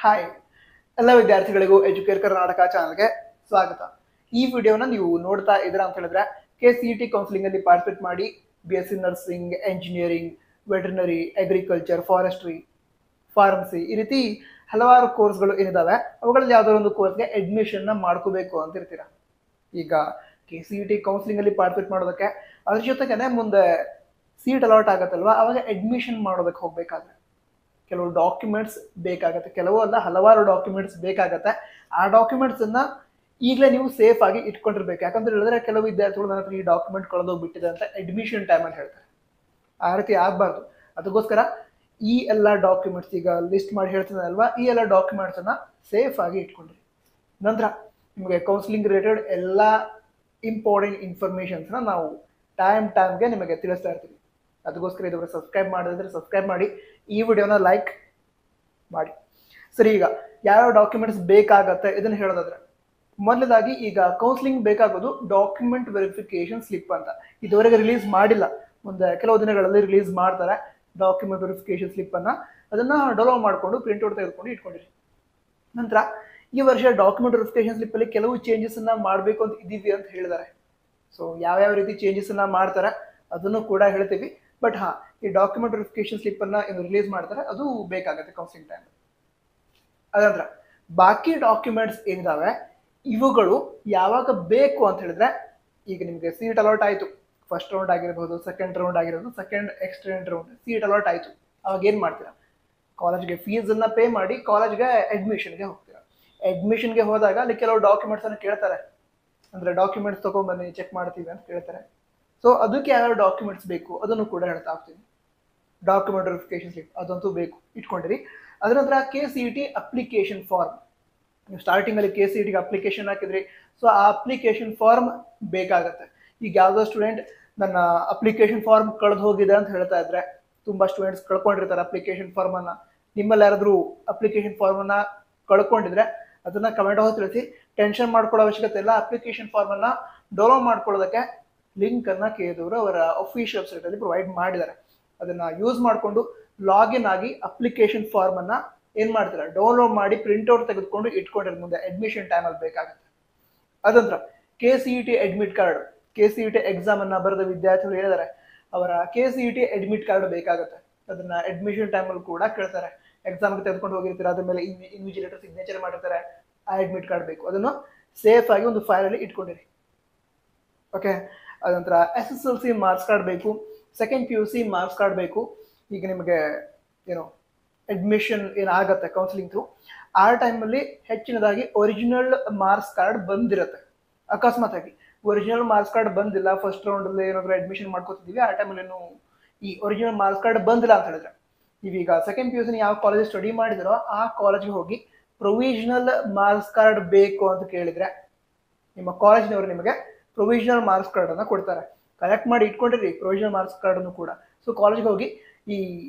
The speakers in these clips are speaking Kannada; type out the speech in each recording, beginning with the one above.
ಹಾಯ್ ಎಲ್ಲ ವಿದ್ಯಾರ್ಥಿಗಳಿಗೂ ಎಜುಕೇರ್ ಕರ್ನಾಟಕ ಚಾನಲ್ಗೆ ಸ್ವಾಗತ. ಈ ವಿಡಿಯೋನ ನೀವು ನೋಡ್ತಾ ಇದ್ದೀರಾ ಅಂತ ಹೇಳಿದ್ರೆ KCET ಕೌನ್ಸಿಲಿಂಗ್ ಅಲ್ಲಿ ಪಾರ್ಟಿಸಿಪೇಟ್ ಮಾಡಿ BSc nursing, engineering, veterinary, agriculture, forestry, pharmacy ಈ ರೀತಿ ಹಲವಾರು ಕೋರ್ಸ್ಗಳು ಏನಿದಾವೆ ಅವುಗಳಲ್ಲಿ ಯಾವ್ದಾದ್ರು ಒಂದು ಕೋರ್ಸ್ಗೆ ಅಡ್ಮಿಷನ್ ನ ಮಾಡ್ಕೋಬೇಕು ಅಂತ ಇರ್ತೀರಾ. ಈಗ KCET ಕೌನ್ಸಿಲಿಂಗ್ ಅಲ್ಲಿ ಪಾರ್ಟಿಸಿಪೇಟ್ ಮಾಡೋದಕ್ಕೆ ಅದ್ರ ಜೊತೆಗೆ ಮುಂದೆ ಸೀಟ್ ಅಲಾಟ್ ಆಗತ್ತಲ್ವಾ, ಅವಾಗ ಅಡ್ಮಿಷನ್ ಮಾಡೋದಕ್ಕೆ ಹೋಗ್ಬೇಕಾದ್ರೆ ಕೆಲವು ಡಾಕ್ಯುಮೆಂಟ್ಸ್ ಬೇಕಾಗತ್ತೆ, ಕೆಲವು ಅಲ್ಲ ಹಲವಾರು ಡಾಕ್ಯುಮೆಂಟ್ಸ್ ಬೇಕಾಗತ್ತೆ. ಆ ಡಾಕ್ಯುಮೆಂಟ್ಸ್ ಅನ್ನ ಈಗಲೇ ನೀವು ಸೇಫ್ ಆಗಿ ಇಟ್ಕೊಂಡಿರ್ಬೇಕು. ಯಾಕಂದ್ರೆ ಹೇಳಿದ್ರೆ ಕೆಲವು ವಿದ್ಯಾರ್ಥಿಗಳು ನನ್ನ ಹತ್ರ ಈ ಡಾಕ್ಯುಮೆಂಟ್ ಕಳೆದೋಗ್ಬಿಟ್ಟಿದೆ ಅಂತ ಅಡ್ಮಿಷನ್ ಟೈಮಲ್ಲಿ ಹೇಳ್ತಾರೆ. ಆ ರೀತಿ ಆಗ್ಬಾರ್ದು. ಅದಕ್ಕೋಸ್ಕರ ಈ ಎಲ್ಲ ಡಾಕ್ಯುಮೆಂಟ್ಸ್ ಈಗ ಲಿಸ್ಟ್ ಮಾಡಿ ಹೇಳ್ತೀನಿ ಅಲ್ವಾ, ಈ ಎಲ್ಲ ಡಾಕ್ಯುಮೆಂಟ್ಸ್ ಅನ್ನ ಸೇಫ್ ಆಗಿ ಇಟ್ಕೊಂಡ್ರಿ. ನಂತರ ನಿಮಗೆ ಕೌನ್ಸಿಲಿಂಗ್ ರಿಲೇಟೆಡ್ ಎಲ್ಲ ಇಂಪಾರ್ಟೆಂಟ್ ಇನ್ಫಾರ್ಮೇಶನ್ಸ್ನ ನಾವು ಟೈಮ್ಗೆ ನಿಮಗೆ ತಿಳಿಸ್ತಾ ಇರ್ತೀವಿ. ಅದಕ್ಕೋಸ್ಕರ ಇದುವರೆ ಸಬ್ಸ್ಕ್ರೈಬ್ ಮಾಡಿದ್ರೆ ಸಬ್ಸ್ಕ್ರೈಬ್ ಮಾಡಿ, ಈ ವಿಡಿಯೋನ ಲೈಕ್ ಮಾಡಿ. ಸರಿ, ಈಗ ಯಾವ ಡಾಕ್ಯುಮೆಂಟ್ಸ್ ಬೇಕಾಗತ್ತೆ ಇದನ್ನ ಹೇಳೋದಾದ್ರೆ ಮೊದಲದಾಗಿ ಈಗ ಕೌನ್ಸಿಲಿಂಗ್ ಬೇಕಾಗೋದು ಡಾಕ್ಯುಮೆಂಟ್ ವೆರಿಫಿಕೇಶನ್ ಸ್ಲಿಪ್ ಅಂತ. ಇದುವರೆಗೆ ರಿಲೀಸ್ ಮಾಡಿಲ್ಲ, ಮುಂದೆ ಕೆಲವು ದಿನಗಳಲ್ಲಿ ರಿಲೀಸ್ ಮಾಡ್ತಾರೆ ಡಾಕ್ಯುಮೆಂಟ್ ವೆರಿಫಿಕೇಶನ್ ಸ್ಲಿಪ್ ಅನ್ನ. ಅದನ್ನ ಡೌನ್ಲೋಡ್ ಮಾಡ್ಕೊಂಡು ಪ್ರಿಂಟ್ಔಟ್ ತೆಗೆದುಕೊಂಡು ಇಟ್ಕೊಂಡಿರಿ. ನಂತರ ಈ ವರ್ಷ ಡಾಕ್ಯುಮೆಂಟ್ ವೆರಿಫಿಕೇಶನ್ ಸ್ಲಿಪ್ ಅಲ್ಲಿ ಕೆಲವು ಚೇಂಜಸ್ ಅನ್ನ ಮಾಡಬೇಕು ಅಂತ ಇದೀವಿ ಅಂತ ಹೇಳಿದ್ದಾರೆ. ಸೊ ಯಾವ್ಯಾವ ರೀತಿ ಚೇಂಜಸ್ ಅನ್ನ ಮಾಡ್ತಾರೆ ಅದನ್ನು ಕೂಡ ಹೇಳ್ತೀವಿ. ಬಟ್ ಈ ಡಾಕ್ಯುಮೆಂಟ್ ವೆರಿಫಿಕೇಶನ್ ಸ್ಲಿಪ್ ಅನ್ನ ಏನು ರಿಲೀಸ್ ಮಾಡ್ತಾರೆ ಅದು ಬೇಕಾಗುತ್ತೆ ಕೌನ್ಸಿಲಿಂಗ್ ಟೈಮ್. ಅದಂತರ ಬಾಕಿ ಡಾಕ್ಯುಮೆಂಟ್ಸ್ ಏನಿದಾವೆ ಇವುಗಳು ಯಾವಾಗ ಬೇಕು ಅಂತ ಹೇಳಿದ್ರೆ, ಈಗ ನಿಮಗೆ ಸೀಟ್ ಅಲಾಟ್ ಆಯ್ತು, ಫಸ್ಟ್ ರೌಂಡ್ ಆಗಿರಬಹುದು, ಸೆಕೆಂಡ್ ರೌಂಡ್ ಆಗಿರಬಹುದು, second extend round seat allot ಆಯ್ತು, ಅವಾಗ ಏನ್ ಮಾಡ್ತೀರಾ, ಕಾಲೇಜ್ಗೆ ಫೀಸ್ ಅನ್ನ ಪೇ ಮಾಡಿ ಕಾಲೇಜ್ಗೆ ಅಡ್ಮಿಷನ್ಗೆ ಹೋಗ್ತೀರಾ. ಅಡ್ಮಿಷನ್ಗೆ ಹೋದಾಗ ಅಲ್ಲಿ ಕೆಲವು ಡಾಕ್ಯುಮೆಂಟ್ಸ್ ಅನ್ನು ಕೇಳ್ತಾರೆ, ಅಂದ್ರೆ ಡಾಕ್ಯುಮೆಂಟ್ಸ್ ತಗೊಂಡ್ಬನ್ನಿ ಚೆಕ್ ಮಾಡ್ತೀವಿ ಅಂತ ಕೇಳ್ತಾರೆ. ಸೊ ಅದಕ್ಕೆ ಯಾವ್ಯಾವ ಡಾಕ್ಯುಮೆಂಟ್ಸ್ ಬೇಕು ಅದನ್ನು ಕೂಡ ಹೇಳ್ತಾ ಹೋಗ್ತೀನಿ. ಡಾಕ್ಯುಮೆಂಟ್ ವೆರಿಫಿಕೇಶನ್ ಸ್ಲಿಪ್ ಅದಂತೂ ಬೇಕು ಇಟ್ಕೊಂಡಿರಿ. ಅದರ ನಂತರ KCET ಅಪ್ಲಿಕೇಶನ್ ಫಾರ್ಮ್. ನೀವು ಸ್ಟಾರ್ಟಿಂಗ್ ಅಲ್ಲಿ KCETಗೆ ಅಪ್ಲಿಕೇಶನ್ ಹಾಕಿದ್ರಿ, ಸೊ ಆ ಅಪ್ಲಿಕೇಶನ್ ಫಾರ್ಮ್ ಬೇಕಾಗತ್ತೆ. ಈಗ ಯಾವ್ದೋ ಸ್ಟೂಡೆಂಟ್ ನನ್ನ ಅಪ್ಲಿಕೇಶನ್ ಫಾರ್ಮ್ ಕಳೆದು ಹೋಗಿದೆ ಅಂತ ಹೇಳ್ತಾ ಇದ್ರೆ, ತುಂಬಾ ಸ್ಟೂಡೆಂಟ್ಸ್ ಕಳ್ಕೊಂಡಿರ್ತಾರೆ ಅಪ್ಲಿಕೇಶನ್ ಫಾರ್ಮ್ ಅನ್ನ. ನಿಮ್ಮಲ್ಲಿ ಯಾರಾದ್ರೂ ಅಪ್ಲಿಕೇಶನ್ ಫಾರ್ಮ್ ಅನ್ನ ಕಳ್ಕೊಂಡಿದ್ರೆ ಅದನ್ನ ಕಮೆಂಟ್ ಹೋಗಿ ತಿಳಿಸಿ. ಟೆನ್ಷನ್ ಮಾಡ್ಕೊಳ್ಳೋ ಅವಶ್ಯಕತೆ ಇಲ್ಲ. ಅಪ್ಲಿಕೇಶನ್ ಫಾರ್ಮ್ ಅನ್ನ ಡೌನ್ಲೋಡ್ ಮಾಡ್ಕೊಳ್ಳೋದಕ್ಕೆ ಲಿಂಕ್ ಅನ್ನ ಕೇಳಿದವರು ಅವರ ಅಫಿಷಿಯಲ್ ವೆಬ್ಸೈಟ್ ಅಲ್ಲಿ ಪ್ರೊವೈಡ್ ಮಾಡಿದ್ದಾರೆ. ಅದನ್ನ ಯೂಸ್ ಮಾಡಿಕೊಂಡು ಲಾಗಿನ್ ಆಗಿ ಅಪ್ಲಿಕೇಶನ್ ಫಾರ್ಮ್ ಅನ್ನ ಏನ್ ಮಾಡ್ತೀರಾ, ಡೌನ್ಲೋಡ್ ಮಾಡಿ ಪ್ರಿಂಟ್ಔಟ್ ತೆಗೆದುಕೊಂಡು ಇಟ್ಕೊಂಡಿರ, ಮುಂದೆ ಅಡ್ಮಿಷನ್ ಟೈಮ್ ಅಲ್ಲಿ ಬೇಕಾಗುತ್ತೆ. ಅದಂತರ KCET admit card, KCET exam ಅನ್ನ ಬರೆದ ವಿದ್ಯಾರ್ಥಿಗಳು ಹೇಳಿದ್ದಾರೆ ಅವರ KCET ಅಡ್ಮಿಟ್ ಕಾರ್ಡ್ ಬೇಕಾಗುತ್ತೆ. ಅದನ್ನ ಅಡ್ಮಿಷನ್ ಟೈಮ್ ಅಲ್ಲಿ ಕೂಡ ಕೇಳ್ತಾರೆ. ಎಕ್ಸಾಮ್ಗೆ ತೆಗೆದುಕೊಂಡು ಹೋಗಿರ್ತೀರ, ಅದ್ರ ಮೇಲೆ ಇನ್ವಿಜಿಲೇಟರ್ ಸಿಗ್ನೇಚರ್ ಮಾಡಿರ್ತಾರೆ, ಆ ಅಡ್ಮಿಟ್ ಕಾರ್ಡ್ ಬೇಕು. ಅದನ್ನು ಸೇಫ್ ಆಗಿ ಒಂದು ಫೈಲ್ ಅಲ್ಲಿ ಇಟ್ಕೊಂಡಿರಿ. ಓಕೆ. ಅದಂತರ SSLC ಮಾರ್ಕ್ಸ್ ಕಾರ್ಡ್ ಬೇಕು, ಸೆಕೆಂಡ್ PUC ಮಾರ್ಕ್ಸ್ ಕಾರ್ಡ್ ಬೇಕು. ಈಗ ನಿಮಗೆ ಏನು ಅಡ್ಮಿಷನ್ ಏನಾಗತ್ತೆ ಕೌನ್ಸಿಲಿಂಗ್ ಥ್ರೂ, ಆ ಟೈಮಲ್ಲಿ ಹೆಚ್ಚಿನದಾಗಿ ಒರಿಜಿನಲ್ ಮಾರ್ಕ್ಸ್ ಕಾರ್ಡ್ ಬಂದಿರುತ್ತೆ. ಅಕಸ್ಮಾತ್ ಆಗಿ ಒರಿಜಿನಲ್ ಮಾರ್ಕ್ಸ್ ಕಾರ್ಡ್ ಬಂದಿಲ್ಲ, ಫಸ್ಟ್ ರೌಂಡ್ ಅಲ್ಲಿ ಏನಾದ್ರು ಅಡ್ಮಿಷನ್ ಮಾಡ್ಕೋತಿದೀವಿ, ಆ ಟೈಮಲ್ಲಿ ಏನು ಈ ಒರಿಜಿನಲ್ ಮಾರ್ಕ್ಸ್ ಕಾರ್ಡ್ ಬಂದಿಲ್ಲ ಅಂತ ಹೇಳಿದ್ರೆ, ನೀವೀಗ ಸೆಕೆಂಡ್ PUC ಯಾವ ಕಾಲೇಜ್ ಸ್ಟಡಿ ಮಾಡಿದಿರೋ ಆ ಕಾಲೇಜ್ಗೆ ಹೋಗಿ ಪ್ರೊವಿಷನಲ್ ಮಾರ್ಕ್ಸ್ ಕಾರ್ಡ್ ಬೇಕು ಅಂತ ಕೇಳಿದ್ರೆ ನಿಮ್ಮ ಕಾಲೇಜ್ನವರು ನಿಮಗೆ ಪ್ರೊವಿಷನಲ್ ಮಾರ್ಕ್ಸ್ ಕಾರ್ಡ್ ಅನ್ನ ಕೊಡ್ತಾರೆ. ಕಲೆಕ್ಟ್ ಮಾಡಿ ಇಟ್ಕೊಂಡಿರಿ ಪ್ರೊವಿಷನಲ್ ಮಾರ್ಕ್ಸ್ ಕಾರ್ಡ್ ಅನ್ನು ಕೂಡ. ಸೊ ಕಾಲೇಜ್ಗೆ ಹೋಗಿ ಈ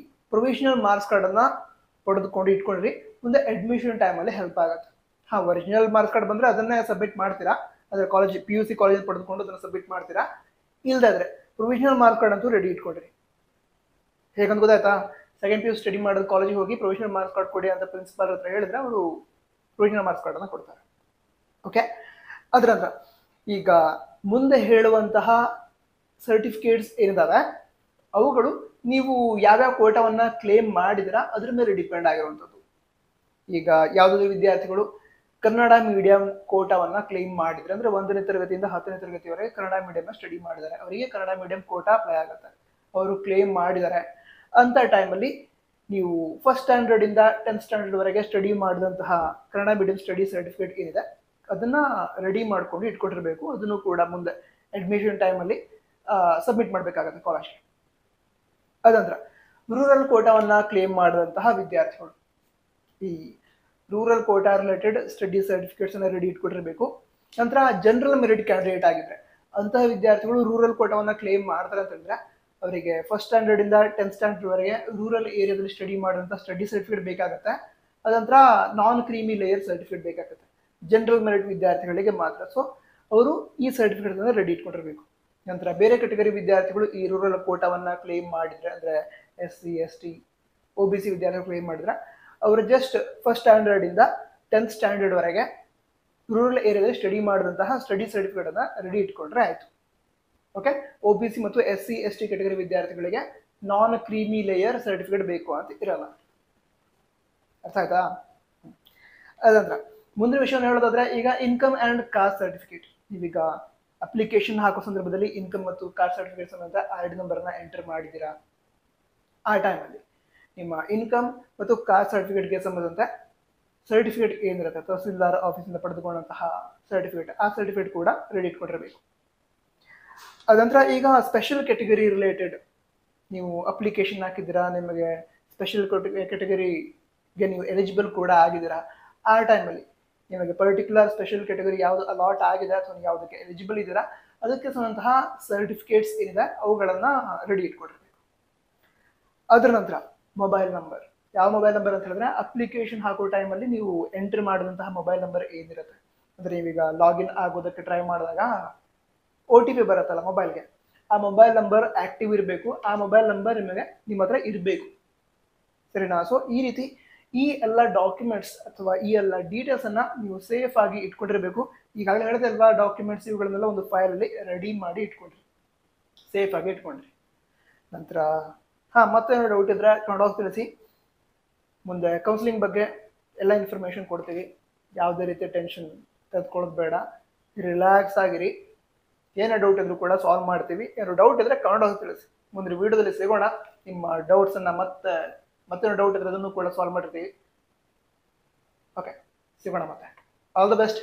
ಪ್ರೊವಿಷನಲ್ ಮಾರ್ಕ್ಸ್ ಕಾರ್ಡ್ ಅನ್ನ ಪಡೆದುಕೊಂಡು ಇಟ್ಕೊಂಡಿರಿ, ಮುಂದೆ ಅಡ್ಮಿಷನ್ ಟೈಮ್ ಅಲ್ಲಿ ಹೆಲ್ಪ್ ಆಗುತ್ತೆ. ಒರಿಜಿನಲ್ ಮಾರ್ಕ್ಸ್ ಕಾರ್ಡ್ ಬಂದ್ರೆ ಅದನ್ನೇ ಸಬ್ಮಿಟ್ ಮಾಡ್ತೀರಾ, ಅದ್ರ ಕಾಲೇಜ್ PUC ಕಾಲೇಜ್ ಪಡೆದುಕೊಂಡು ಅದನ್ನ ಸಬ್ಮಿಟ್ ಮಾಡ್ತೀರಾ. ಇಲ್ದಾದ್ರೆ ಪ್ರೊವಿಷನಲ್ ಮಾರ್ಕ್ಸ್ ಕಾರ್ಡ್ ಅಂತೂ ರೆಡಿ ಇಟ್ಕೊಂಡಿರಿ. ಹೇಗಂತ ಗೊತ್ತಾಯ್ತಾ, ಸೆಕೆಂಡ್ PUC ಸ್ಟಡಿ ಮಾಡೋದು ಕಾಲೇಜಿಗೆ ಹೋಗಿ ಪ್ರೊವಿಷನಲ್ ಮಾರ್ಕ್ಸ್ ಕಾರ್ಡ್ ಕೊಡಿ ಅಂತ ಪ್ರಿನ್ಸಿಪಾಲ್ ಹತ್ರ ಹೇಳಿದ್ರೆ ಅವರು ಪ್ರೊವಿಷನಲ್ ಮಾರ್ಕ್ಸ್ ಕಾರ್ಡ್ ಅನ್ನ ಕೊಡ್ತಾರೆ. ಓಕೆ. ಅದ್ರ ನಂತರ ಈಗ ಮುಂದೆ ಹೇಳುವಂತಹ ಸರ್ಟಿಫಿಕೇಟ್ಸ್ ಏನಿದಾವೆ ಅವುಗಳು ನೀವು ಯಾವ್ಯಾವ ಕೋಟಾವನ್ನ ಕ್ಲೇಮ್ ಮಾಡಿದಿರಾ ಅದ್ರ ಮೇಲೆ ಡಿಪೆಂಡ್ ಆಗಿರುವಂಥದ್ದು. ಈಗ ಯಾವುದಾದ್ರು ವಿದ್ಯಾರ್ಥಿಗಳು ಕನ್ನಡ ಮೀಡಿಯಂ ಕೋಟಾವನ್ನ ಕ್ಲೇಮ್ ಮಾಡಿದ್ರೆ, ಅಂದ್ರೆ 1ನೇ ತರಗತಿಯಿಂದ 10ನೇ ತರಗತಿವರೆಗೆ ಕನ್ನಡ ಮೀಡಿಯಂ ಸ್ಟಡಿ ಮಾಡಿದ್ದಾರೆ, ಅವರಿಗೆ ಕನ್ನಡ ಮೀಡಿಯಂ ಕೋಟಾ ಅಪ್ಲೈ ಆಗುತ್ತೆ. ಅವರು ಕ್ಲೇಮ್ ಮಾಡಿದ್ದಾರೆ ಅಂತ ಟೈಮಲ್ಲಿ ನೀವು ಫಸ್ಟ್ ಸ್ಟ್ಯಾಂಡರ್ಡ್ ಇಂದ 10th ಸ್ಟ್ಯಾಂಡರ್ಡ್ ವರೆಗೆ ಸ್ಟಡಿ ಮಾಡಿದಂತಹ ಕನ್ನಡ ಮೀಡಿಯಂ ಸ್ಟಡಿ ಸರ್ಟಿಫಿಕೇಟ್ ಏನಿದೆ ಅದನ್ನ ರೆಡಿ ಮಾಡ್ಕೊಂಡು ಇಟ್ಕೊಂಡಿರ್ಬೇಕು. ಅದನ್ನು ಕೂಡ ಮುಂದೆ ಅಡ್ಮಿಷನ್ ಟೈಮಲ್ಲಿ ಸಬ್ಮಿಟ್ ಮಾಡಬೇಕಾಗತ್ತೆ ಕಾಲೇಜ್ಗೆ. ಅದಂತರ ರೂರಲ್ ಕೋಟಾವನ್ನ ಕ್ಲೇಮ್ ಮಾಡಿದಂತಹ ವಿದ್ಯಾರ್ಥಿಗಳು ಈ rural quota related study certificates ಅನ್ನ ರೆಡಿ ಇಟ್ಕೊಂಡಿರ್ಬೇಕು. ನಂತರ ಜನರಲ್ ಮೆರಿಟ್ ಕ್ಯಾಂಡಿಡೇಟ್ ಆಗಿದ್ರೆ ಅಂತಹ ವಿದ್ಯಾರ್ಥಿಗಳು ರೂರಲ್ ಕೋಟಾವನ್ನ ಕ್ಲೇಮ್ ಮಾಡ್ತಾರೆ ಅಂತ ಹೇಳಿದ್ರೆ ಅವರಿಗೆ ಫಸ್ಟ್ ಸ್ಟ್ಯಾಂಡರ್ಡ್ ಇಂದ 10th ಸ್ಟ್ಯಾಂಡರ್ಡ್ ವರೆಗೆ ರೂರಲ್ ಏರಿಯಾದಲ್ಲಿ ಸ್ಟಡಿ ಮಾಡುವಂತಹ ಸ್ಟಡಿ ಸರ್ಟಿಫಿಕೇಟ್ ಬೇಕಾಗುತ್ತೆ. ಅದಂತರ ನಾನ್ ಕ್ರೀಮಿ ಲೇಯರ್ ಸರ್ಟಿಫಿಕೇಟ್ ಬೇಕಾಗುತ್ತೆ ಜನರಲ್ ಮೆರಿಟ್ ವಿದ್ಯಾರ್ಥಿಗಳಿಗೆ ಮಾತ್ರ. ಸೊ ಅವರು ಈ ಸರ್ಟಿಫಿಕೇಟ್ ಅನ್ನ ರೆಡಿ ಇಟ್ಕೊಂಡಿರ್ಬೇಕು. ನಂತರ ಬೇರೆ ಕೆಟಗರಿ ವಿದ್ಯಾರ್ಥಿಗಳು ಈ ರೂರಲ್ ಕೋಟಾವನ್ನ ಕ್ಲೇಮ್ ಮಾಡಿದ್ರೆ, ಅಂದ್ರೆ SC ST OBC ವಿದ್ಯಾರ್ಥಿಗಳು ಕ್ಲೇಮ್ ಮಾಡಿದ್ರೆ ಅವರು ಜಸ್ಟ್ ಫಸ್ಟ್ ಸ್ಟ್ಯಾಂಡರ್ಡ್ ಇಂದ 10th ಸ್ಟ್ಯಾಂಡರ್ಡ್ ವರೆಗೆ ರೂರಲ್ ಏರಿಯಾದಲ್ಲಿ ಸ್ಟಡಿ ಮಾಡಿದಂತಹ ಸ್ಟಡಿ ಸರ್ಟಿಫಿಕೇಟ್ ಅನ್ನ ರೆಡಿ ಇಟ್ಕೊಂಡ್ರೆ ಆಯ್ತು. ಓಕೆ, OBC ಮತ್ತು SC/ST ಕ್ಯಾಟಗರಿ ವಿದ್ಯಾರ್ಥಿಗಳಿಗೆ ನಾನ್ ಕ್ರೀಮಿ ಲೇಯರ್ ಸರ್ಟಿಫಿಕೇಟ್ ಬೇಕು ಅಂತ ಇರಲ್ಲ. ಅರ್ಥ ಆಯ್ತಾ? ಅದಂದ್ರ ಮುಂದಿನ ವಿಷಯವನ್ನು ಹೇಳೋದಾದ್ರೆ, ಈಗ ಇನ್ಕಮ್ ಅಂಡ್ ಕಾಸ್ಟ್ ಸರ್ಟಿಫಿಕೇಟ್. ನೀವೀಗ ಅಪ್ಲಿಕೇಶನ್ ಹಾಕೋ ಸಂದರ್ಭದಲ್ಲಿ ಇನ್ಕಮ್ ಮತ್ತು ಕಾಸ್ಟ್ ಸರ್ಟಿಫಿಕೇಟ್ ಅಂತ ID ನಂಬರ್ನ ಎಂಟರ್ ಮಾಡಿದ್ದೀರಾ. ಆ ಟೈಮಲ್ಲಿ ನಿಮ್ಮ ಇನ್ಕಮ್ ಮತ್ತು ಕಾಸ್ಟ್ ಸರ್ಟಿಫಿಕೇಟ್ಗೆ ಸಂಬಂಧಂತೆ ಸರ್ಟಿಫಿಕೇಟ್ ಏನಿರುತ್ತೆ, ತಹಸೀಲ್ದಾರ್ ಆಫೀಸಿಂದ ಪಡೆದುಕೊಂಡಂತಹ ಸರ್ಟಿಫಿಕೇಟ್, ಆ ಸರ್ಟಿಫಿಕೇಟ್ ಕೂಡ ರೆಡಿ ಇಟ್ಕೊಂಡಿರಬೇಕು. ಅದಂತರ ಈಗ ಸ್ಪೆಷಲ್ ಕ್ಯಾಟಗರಿ ರಿಲೇಟೆಡ್ ನೀವು ಅಪ್ಲಿಕೇಶನ್ ಹಾಕಿದ್ದೀರಾ, ನಿಮಗೆ ಸ್ಪೆಷಲ್ ಕ್ಯಾಟಗರಿಗೆ ನೀವು ಎಲಿಜಿಬಲ್ ಕೂಡ ಆಗಿದ್ದೀರಾ. ಆ ಟೈಮಲ್ಲಿ ನಿಮಗೆ ಪರ್ಟಿಕ್ಯುಲರ್ ಸ್ಪೆಷಲ್ ಕ್ಯಾಟಗರಿ ಯಾವುದು ಅಲಾಟ್ ಆಗಿದೆ ಅಥವಾ ಯಾವುದಕ್ಕೆ ಎಲಿಜಿಬಲ್ ಇದ್ದೀರಾ ಅದಕ್ಕೆ ಸಂಬಂಧಂತಹ ಸರ್ಟಿಫಿಕೇಟ್ಸ್ ಏನಿದೆ ಅವುಗಳನ್ನು ರೆಡಿ ಇಟ್ಕೊಂಡಿರ್ಬೇಕು. ಅದರ ನಂತರ ಮೊಬೈಲ್ ನಂಬರ್. ಯಾವ ಮೊಬೈಲ್ ನಂಬರ್ ಅಂತ ಹೇಳಿದ್ರೆ, ಅಪ್ಲಿಕೇಶನ್ ಹಾಕೋ ಟೈಮಲ್ಲಿ ನೀವು ಎಂಟ್ರಿ ಮಾಡಿದಂತಹ ಮೊಬೈಲ್ ನಂಬರ್ ಏನಿರುತ್ತೆ, ಅಂದರೆ ನೀವೀಗ ಲಾಗಿನ್ ಆಗೋದಕ್ಕೆ ಟ್ರೈ ಮಾಡಿದಾಗ OTP ಬರುತ್ತಲ್ಲ ಮೊಬೈಲ್ಗೆ, ಆ ಮೊಬೈಲ್ ನಂಬರ್ ಆಕ್ಟಿವ್ ಇರಬೇಕು. ಆ ಮೊಬೈಲ್ ನಂಬರ್ ನಿಮ್ಮ ಹತ್ರ ಇರಬೇಕು. ಸರಿನಾ? ಸೊ ಈ ರೀತಿ ಈ ಎಲ್ಲ ಡಾಕ್ಯುಮೆಂಟ್ಸ್ ಅಥವಾ ಈ ಎಲ್ಲ ಡೀಟೇಲ್ಸ್ ಅನ್ನ ನೀವು ಸೇಫ್ ಆಗಿ ಇಟ್ಕೊಂಡಿರಬೇಕು. ಈಗಾಗಲೇ ಹೇಳಿದ ಎಲ್ಲ ಡಾಕ್ಯುಮೆಂಟ್ಸ್ ಇವುಗಳನ್ನೆಲ್ಲ ಒಂದು ಫೈಲಲ್ಲಿ ರೆಡಿ ಮಾಡಿ ಇಟ್ಕೊಂಡ್ರಿ, ಸೇಫ್ ಆಗಿ ಇಟ್ಕೊಂಡ್ರಿ. ನಂತರ ಮತ್ತೇನೋ ಡೌಟ್ ಇದ್ರೆ ಕನ್ನಡ ತಿಳಿಸಿ. ಮುಂದೆ ಕೌನ್ಸಿಲಿಂಗ್ ಬಗ್ಗೆ ಎಲ್ಲ ಇನ್ಫಾರ್ಮೇಶನ್ ಕೊಡ್ತೀವಿ. ಯಾವುದೇ ರೀತಿಯ ಟೆನ್ಷನ್ ತೆಗೆದುಕೊಳ್ಳೋದು ಬೇಡ, ರಿಲ್ಯಾಕ್ಸ್ ಆಗಿರಿ. ಏನೇ ಡೌಟ್ ಇದ್ರೂ ಕೂಡ ಸಾಲ್ವ್ ಮಾಡ್ತೀವಿ. ಏನಾದ್ರು ಡೌಟ್ ಇದ್ರೆ ಕನ್ನಡ ತಿಳಿಸಿ. ಮುಂದಿನ ವಿಡಿಯೋದಲ್ಲಿ ಸಿಗೋಣ. ನಿಮ್ಮ ಡೌಟ್ಸನ್ನು ಮತ್ತೇನೋ ಡೌಟ್ ಇದ್ರೆ ಅದನ್ನು ಕೂಡ ಸಾಲ್ವ್ ಮಾಡಿರ್ತೀವಿ. ಓಕೆ, ಸಿಗೋಣ ಮತ್ತೆ. All the best.